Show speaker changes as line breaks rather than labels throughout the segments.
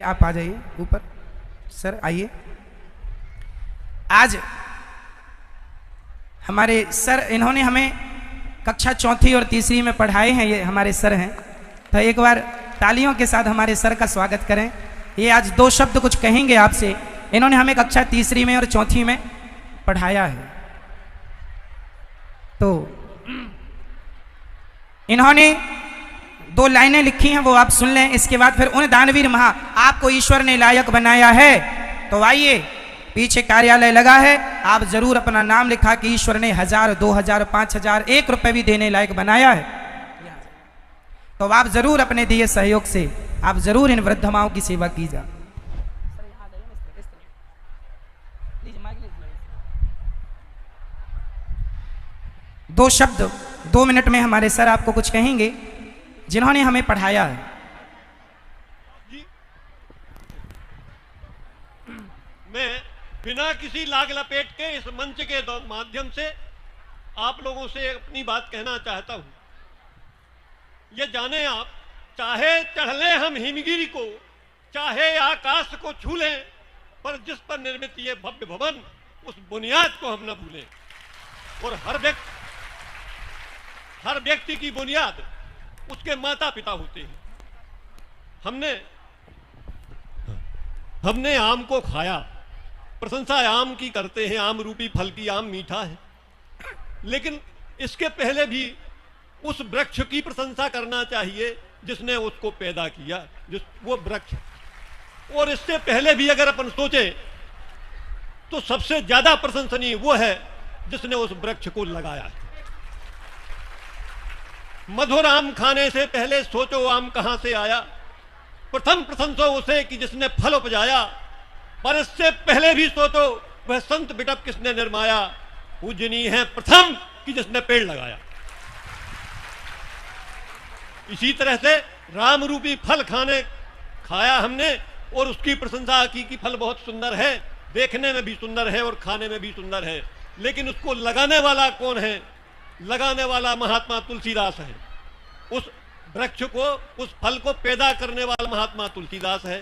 आप आ जाइए ऊपर। सर आइए। आज हमारे सर, इन्होंने हमें कक्षा चौथी और तीसरी में पढ़ाए हैं, ये हमारे सर हैं। तो एक बार तालियों के साथ हमारे सर का स्वागत करें। ये आज दो शब्द कुछ कहेंगे आपसे। इन्होंने हमें कक्षा तीसरी में और चौथी में पढ़ाया है। तो इन्होंने दो लाइनें लिखी हैं, वो आप सुन लें। इसके बाद फिर उन दानवीर महा आपको ईश्वर ने लायक बनाया है, तो आइए, पीछे कार्यालय लगा है, आप जरूर अपना नाम लिखा कि ईश्वर ने 1000, 2000, 5000, 1 रुपए भी देने लायक बनाया है। तो आप जरूर अपने दिए सहयोग से आप जरूर इन वृद्ध माओं की सेवा कीजिए। दो शब्द 2 मिनट में हमारे सर आपको कुछ कहेंगे जिन्होंने हमें पढ़ाया है।
मैं बिना किसी लाग लपेट के इस मंच के माध्यम से आप लोगों से अपनी बात कहना चाहता हूं। ये जाने आप, चाहे चढ़ लें हम हिमगिरी को, चाहे आकाश को छू लें, पर जिस पर निर्मित ये भव्य भवन, उस बुनियाद को हम न भूलें। और हर व्यक्ति की बुनियाद उसके माता पिता होते हैं। हमने आम को खाया, प्रशंसा आम की करते हैं, आम रूपी फल की, आम मीठा है। लेकिन इसके पहले भी उस वृक्ष की प्रशंसा करना चाहिए जिसने उसको पैदा किया, वो वृक्ष। और इससे पहले भी अगर अपन सोचे तो सबसे ज्यादा प्रशंसनीय वो है जिसने उस वृक्ष को लगाया है। मधुर आम खाने से पहले सोचो आम कहां से आया। प्रथम प्रशंसो उसे कि जिसने फल उपजाया, पर इससे पहले भी सोचो वह संत बिटप किसने निर्माया। पूजनीय है प्रथम कि जिसने पेड़ लगाया। इसी तरह से राम रूपी फल खाया हमने और उसकी प्रशंसा की कि फल बहुत सुंदर है, देखने में भी सुंदर है और खाने में भी सुंदर है। लेकिन उसको लगाने वाला कौन है? लगाने वाला महात्मा तुलसीदास है। उस वृक्ष को, उस फल को पैदा करने वाला महात्मा तुलसीदास है।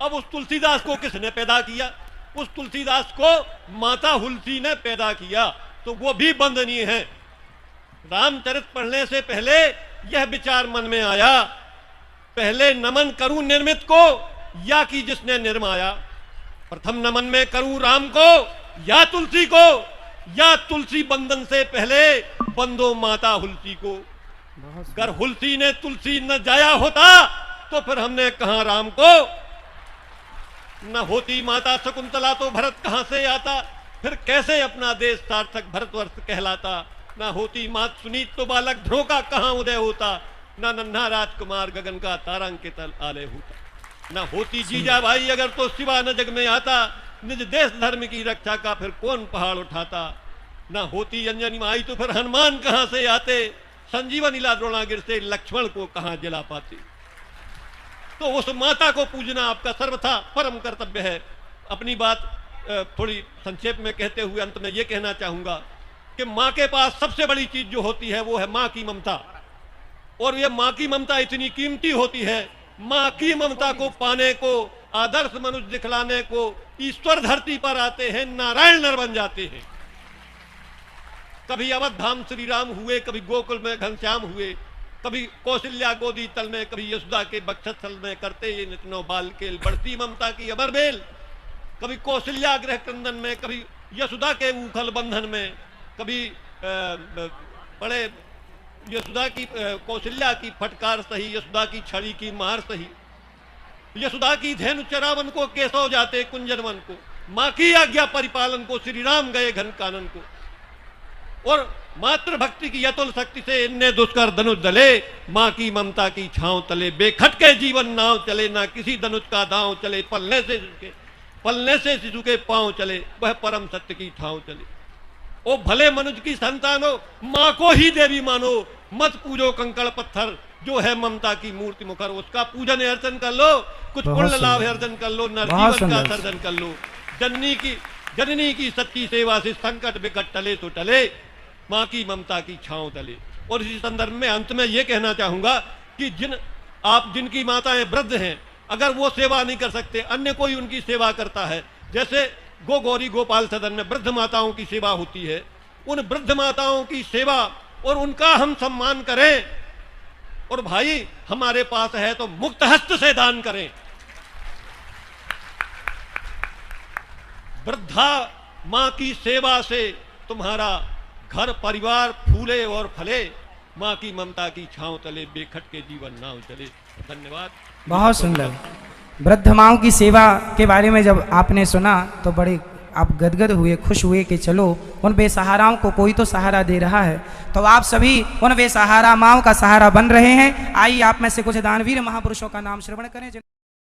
अब उस तुलसीदास को किसने पैदा किया? उस तुलसीदास को माता हुलसी ने पैदा किया। तो वो भी वंदनीय है। रामचरित पढ़ने से पहले यह विचार मन में आया, पहले नमन करूं निर्मित को या कि जिसने निर्माया। प्रथम नमन में करूं राम को या तुलसी को, या तुलसी बंदन से पहले बंदो माता हुलसी को। अगर हुलसी ने तुलसी न जाया होता तो फिर हमने कहा राम को। न होती माता शकुंतला तो भरत कहां से आता, फिर कैसे अपना देश सार्थक भरतवर्ष कहलाता। न होती मात सुनीत तो बालक ध्रुव का कहां उदय होता, न नन्हा राजकुमार गगन का तारांकित आलय होता। न होती जीजा भाई अगर तो शिवा न जग में आता, निज देश धर्म की रक्षा का फिर कौन पहाड़ उठाता। न होती अंजनी माई तो फिर हनुमान कहां से आते, संजीवनी ला द्रोणागिर से लक्ष्मण को कहां जला पाते। तो उस माता को पूजना आपका सर्वथा परम कर्तव्य है। अपनी बात थोड़ी संक्षेप में कहते हुए अंत में यह कहना चाहूंगा कि मां के पास सबसे बड़ी चीज जो होती है वो है मां की ममता। और यह मां की ममता इतनी कीमती होती है, मां की ममता को पाने को, आदर्श मनुष्य दिखलाने को ईश्वर धरती पर आते हैं, नारायण नर बन जाते हैं। कभी अवध धाम श्री राम हुए, कभी गोकुल में घनश्याम हुए, कभी कौशल्या गोदी तल में, कभी यशोदा के बक्षस्थल में करते ये नितनो बाल केल। बढ़ती ममता की अमर बेल, कभी कौशल्या गृह क्रंदन में, कभी यशोदा के उखल बंधन में, कभी बड़े यशोदा की कौशल्या की फटकार सही, यशोदा की छड़ी की मार सही, यशोदा की धेनु चरावन को केशव जाते कुंजनवन को, मां की आज्ञा परिपालन को श्री राम गए घन कानन को। और मातृ भक्ति की अतुल शक्ति से इन्ने दुष्कर धनुष दले, मां की ममता की छांव तले बेखटके जीवन नाव चले। ना किसी धनुष का दांव चले, पलने से शिशु के पांव चले, वह परम सत्य की ठाव चले। ओ भले मनुष्य की संतानो, मां को ही देवी मानो, मत पूजो कंकड़ पत्थर, जो है ममता की मूर्ति मुखर। उसका पूजन अर्चन कर लो, कुछ पुण्य लाभ अर्जन कर लो, नरजीवन का सर्जन कर लो। जननी की सच्ची सेवा से संकट विकट टले तो टले, मां की ममता की छांव तले। और इसी संदर्भ में अंत में यह कहना चाहूंगा कि जिनकी माताएं वृद्ध हैं, अगर वो सेवा नहीं कर सकते, अन्य कोई उनकी सेवा करता है, जैसे गौरी गोपाल सदन में वृद्ध माताओं की सेवा होती है, उन वृद्ध माताओं की सेवा और उनका हम सम्मान करें। और भाई हमारे पास है तो मुक्त हस्त से दान करें। वृद्धा मां की सेवा से तुम्हारा घर परिवार फूले और फले, मां की ममता की छांव तले बेखट के जीवन नाव चले। धन्यवाद।
बहुत सुंदर। वृद्ध माओं की सेवा के बारे में जब आपने सुना तो बड़े आप गदगद हुए, खुश हुए कि चलो उन बेसहाराओं को कोई तो सहारा दे रहा है। तो आप सभी उन बेसहारा माओं का सहारा बन रहे हैं। आइए आप में से कुछ दानवीर महापुरुषों का नाम श्रवण करें।